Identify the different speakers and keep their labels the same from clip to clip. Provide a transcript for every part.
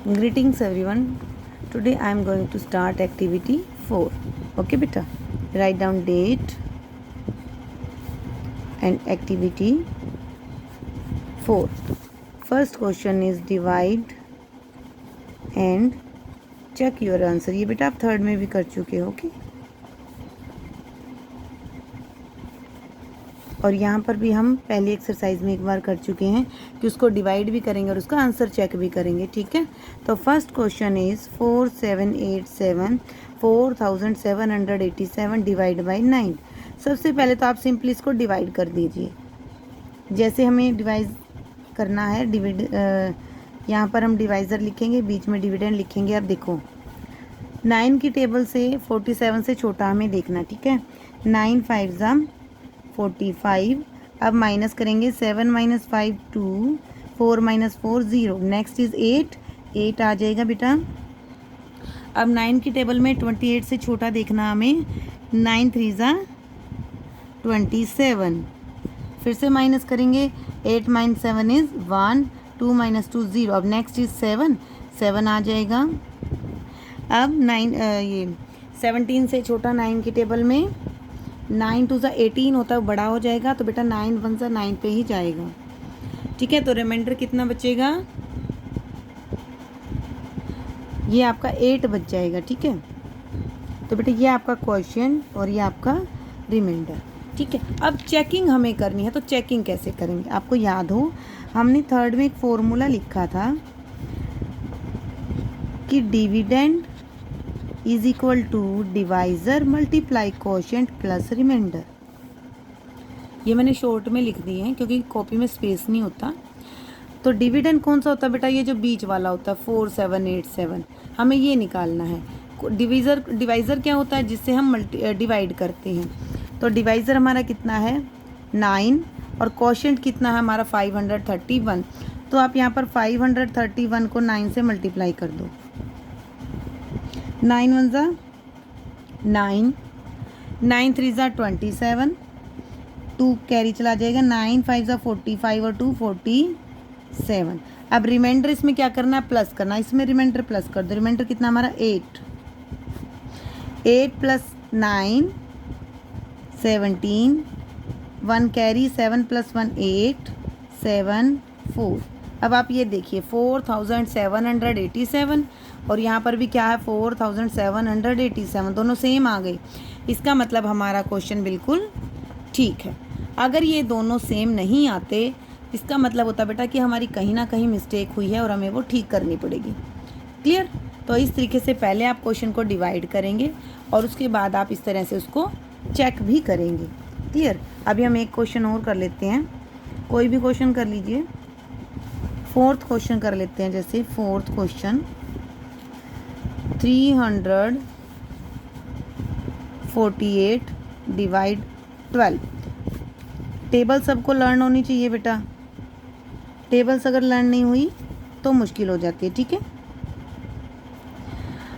Speaker 1: Greetings everyone. Today I am going to start activity 4. Okay beta. Write down date and activity 4. First question is divide and check your answer. ये बेटा आप third में भी कर चुके हो okay और यहाँ पर भी हम पहली एक्सरसाइज में एक बार कर चुके हैं कि उसको डिवाइड भी करेंगे और उसका आंसर चेक भी करेंगे. ठीक है, तो first question is 4787 divide by 9. सबसे पहले तो आप सिंपली इसको डिवाइड कर दीजिए. जैसे हमें डिवाइड करना है डिविड यहाँ पर हम डिवाइज़र लिखेंगे, बीच में डिविडेंड लिखेंगे. अब देखो 9 की टेबल से 47 से छोटा हमें देखना. ठीक है, 9 5 ज़ा 45. अब माइनस करेंगे 7 माइनस 5 2, 4 माइनस 4 0. नेक्स्ट इज 8 आ जाएगा बेटा. अब 9 की टेबल में 28 से छोटा देखना हमें. 9 3 ज़ा 27. फिर से माइनस करेंगे 8 माइनस 7 इज़ 1, 2 माइनस 2 0. अब नेक्स्ट इज 7 आ जाएगा. अब 17 से छोटा 9 की टेबल में 9 2 ज़ा 18 होता है, बड़ा हो जाएगा तो बेटा 9 1 ज़ा 9 पे ही जाएगा. ठीक है, तो रिमाइंडर कितना बचेगा? ये आपका 8 बच जाएगा. ठीक है, तो बेटा ये आपका क्वेश्चन और ये आपका रिमाइंडर. ठीक है, अब चेकिंग हमें करनी है. तो चेकिंग कैसे करेंगे? आपको याद हो हमने थर्ड में एक फॉर्मूला लिखा था कि dividend is equal to divisor multiply quotient plus remainder. ये मैंने शॉर्ट में लिख दिए हैं क्योंकि कॉपी में स्पेस नहीं होता. तो डिविडेंड कौन सा होता है बेटा? ये जो बीच वाला होता है 4 7 8 7, हमें ये निकालना है. डिवाइज़र क्या होता है? जिससे हम डिवाइड करते हैं. तो डिवाइज़र हमारा कितना है? 9 और कोशेंट कितना है हमारा? 531. तो आप यहाँ पर 531 को 9 से मल्टीप्लाई कर दो. 9 1 ज़ा 9, 9 3 ज़ा 27, 2 कैरी चला जाएगा. 9 5 ज़ा 45 और 2 47. अब रिमाइंडर इसमें क्या करना है? प्लस करना. इसमें रिमाइंडर प्लस कर दो. रिमाइंडर कितना हमारा? 8 प्लस 9 17, 1 कैरी, 7 प्लस 1 8 7 4. अब आप ये देखिए 4787 और यहाँ पर भी क्या है? 4787. दोनों सेम आ गए. इसका मतलब हमारा क्वेश्चन बिल्कुल ठीक है. अगर ये दोनों सेम नहीं आते इसका मतलब होता बेटा कि हमारी कहीं ना कहीं मिस्टेक हुई है और हमें वो ठीक करनी पड़ेगी. क्लियर? तो इस तरीके से पहले आप क्वेश्चन को डिवाइड करेंगे और उसके बाद आप इस तरह से उसको चेक भी करेंगे. क्लियर? अभी हम एक क्वेश्चन और कर लेते हैं. कोई भी क्वेश्चन कर लीजिए. फोर्थ क्वेश्चन कर लेते हैं. जैसे फोर्थ क्वेश्चन 348 डिवाइड 12. टेबल सबको लर्न होनी चाहिए बेटा. टेबल्स अगर लर्न नहीं हुई तो मुश्किल हो जाती है. ठीक है,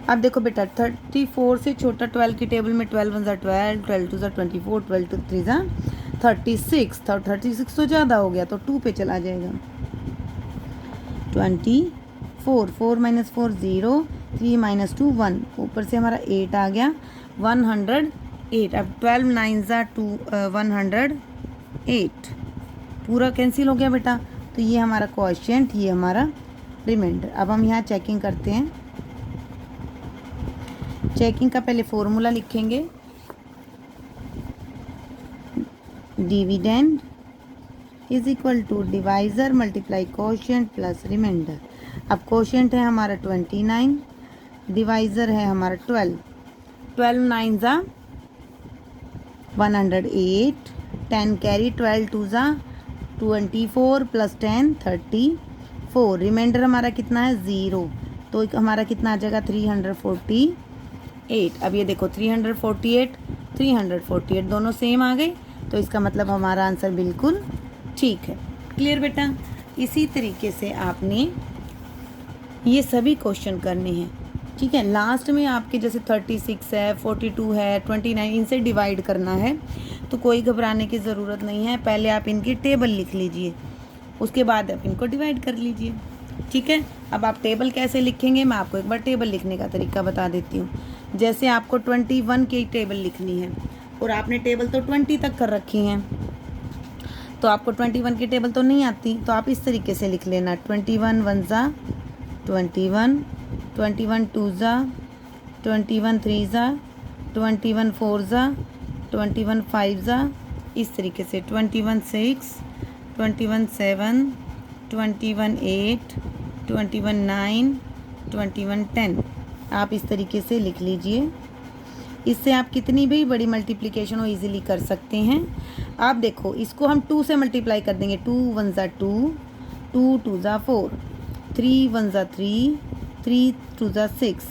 Speaker 1: अब देखो बेटा 34 से छोटा 12 की टेबल में 12 1 ज़ा 12, 12 2 ज़ा 24, 12 3 ज़ा 36. 36 तो ज़्यादा हो गया तो 2 पे चला जाएगा. 24, 4 माइनस 4 0, 3 माइनस 2 1. ऊपर से हमारा 8 आ गया. 108. अब 12 9 ज़ा 108. पूरा कैंसिल हो गया बेटा. तो ये हमारा क्वोशिएंट, ये हमारा रिमाइंडर. अब हम यहाँ चेकिंग करते हैं. चेकिंग का पहले फॉर्मूला लिखेंगे. Dividend is equal to divisor multiply quotient plus remainder. अब कोशेंट है हमारा 29, डिवाइज़र है हमारा 12. 12 9 ज़ा 108, 10 कैरी, 12 2 ज़ा 24 प्लस 10 34. रिमाइंडर हमारा कितना है? 0. तो हमारा कितना आ जाएगा? 348. अब ये देखो 348 दोनों सेम आ गए तो इसका मतलब हमारा आंसर बिल्कुल ठीक है. क्लियर बेटा? इसी तरीके से आपने ये सभी क्वेश्चन करने हैं. ठीक है, लास्ट में आपके जैसे 36 है, 42 है, 29, इनसे डिवाइड करना है. तो कोई घबराने की ज़रूरत नहीं है. पहले आप इनकी टेबल लिख लीजिए, उसके बाद आप इनको डिवाइड कर लीजिए. ठीक है। अब आप टेबल कैसे लिखेंगे, मैं आपको एक बार टेबल लिखने का तरीका बता देती हूँ। जैसे आपको 21 की टेबल लिखनी है और आपने टेबल तो 20 तक कर रखी हैं, तो आपको 21 की टेबल तो नहीं आती, तो आप इस तरीके से लिख लेना 21 1 ज़ा 21, 21 2 ज़ा 21 3 ज़ा 21 4 ज़ा 21 5 ज़ा, इस तरीके से 21 6 21 7 21 8 21 9 21 10 आप इस तरीके से लिख लीजिए। इससे आप कितनी भी बड़ी मल्टीप्लिकेशन हो इजीली कर सकते हैं। आप देखो इसको हम 2 से मल्टीप्लाई कर देंगे। 2 1 ज़ा 2, 2 2 ज़ा 4, 3 1 ज़ा 3, 3 2 ज़ा 6,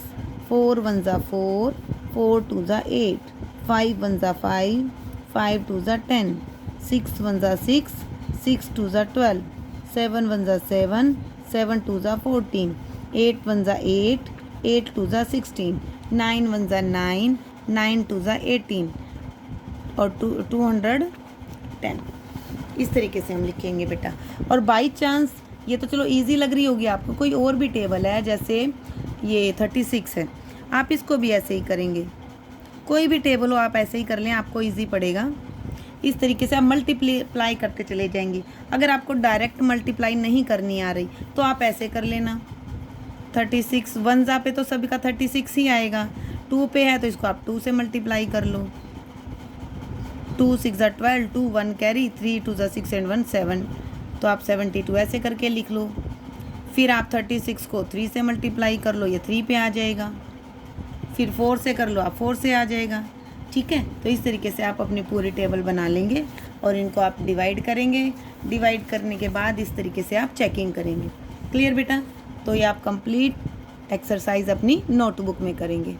Speaker 1: 4 1 ज़ा 4, 4 2 ज़ा 8, 5 1 ज़ा 5, 5 2 ज़ा 10, 6 1 ज़ा 6, 6 2 ज़ा 12, 7 1 ज़ा 7, 7 2 ज़ा 14, 8 1 ज़ा 8, 8 2 ज़ा 16, 9 1 ज़ा 9, 9 2 ज़ा 18 और 210। इस तरीके से हम लिखेंगे बेटा। और बाई चांस ये तो चलो इजी लग रही होगी आपको, कोई और भी टेबल है जैसे ये 36 है, आप इसको भी ऐसे ही करेंगे। कोई भी टेबल हो आप ऐसे ही कर लें, आपको इजी पड़ेगा। इस तरीके से आप मल्टीप्लाई करते चले जाएंगे। अगर आपको डायरेक्ट मल्टीप्लाई नहीं करनी आ रही तो आप ऐसे कर लेना। 36 1 ज़ा पे तो सभी का 36 ही आएगा, 2 पे है तो इसको आप 2 से मल्टीप्लाई कर लो। 2 6 ज़ा 12, 2 1 कैरी, 3 2 ज़ा 6 एंड 1 7, तो आप 72 ऐसे करके लिख लो। फिर आप 36 को 3 से मल्टीप्लाई कर लो, ये 3 पे आ जाएगा। फिर 4 से कर लो, आप 4 से आ जाएगा। ठीक है, तो इस तरीके से आप अपनी पूरी टेबल बना लेंगे और इनको आप डिवाइड करेंगे। डिवाइड करने के बाद इस तरीके से आप चेकिंग करेंगे। क्लियर बेटा? तो ये आप कंप्लीट एक्सरसाइज अपनी नोटबुक में करेंगे।